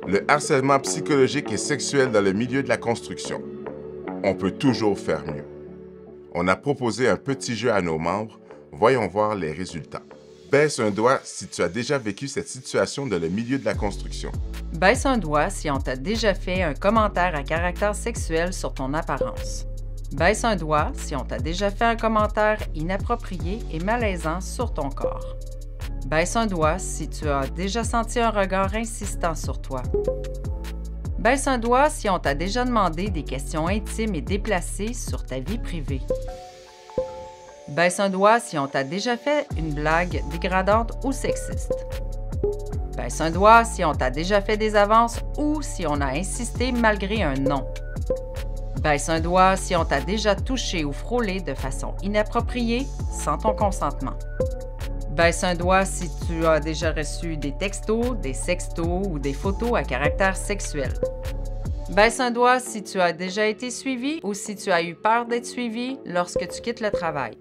Le harcèlement psychologique et sexuel dans le milieu de la construction. On peut toujours faire mieux. On a proposé un petit jeu à nos membres. Voyons voir les résultats. Baisse un doigt si tu as déjà vécu cette situation dans le milieu de la construction. Baisse un doigt si on t'a déjà fait un commentaire à caractère sexuel sur ton apparence. Baisse un doigt si on t'a déjà fait un commentaire inapproprié et malaisant sur ton corps. Baisse un doigt si tu as déjà senti un regard insistant sur toi. Baisse un doigt si on t'a déjà demandé des questions intimes et déplacées sur ta vie privée. Baisse un doigt si on t'a déjà fait une blague dégradante ou sexiste. Baisse un doigt si on t'a déjà fait des avances ou si on a insisté malgré un non. Baisse un doigt si on t'a déjà touché ou frôlé de façon inappropriée sans ton consentement. Baisse un doigt si tu as déjà reçu des textos, des sextos ou des photos à caractère sexuel. Baisse un doigt si tu as déjà été suivi ou si tu as eu peur d'être suivi lorsque tu quittes le travail.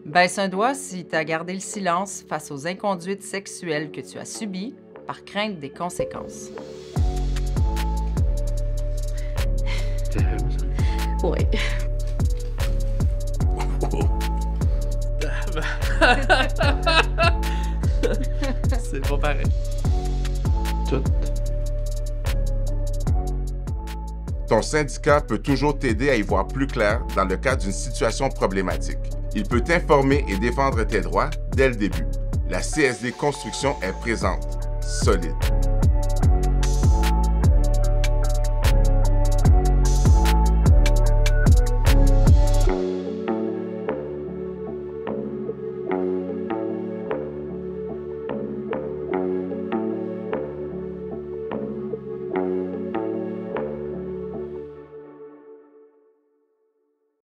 Baisse un doigt si tu as gardé le silence face aux inconduites sexuelles que tu as subies par crainte des conséquences. Oui. C'est pas pareil. Tout. Ton syndicat peut toujours t'aider à y voir plus clair dans le cas d'une situation problématique. Il peut t'informer et défendre tes droits dès le début. La CSD Construction est présente, solide.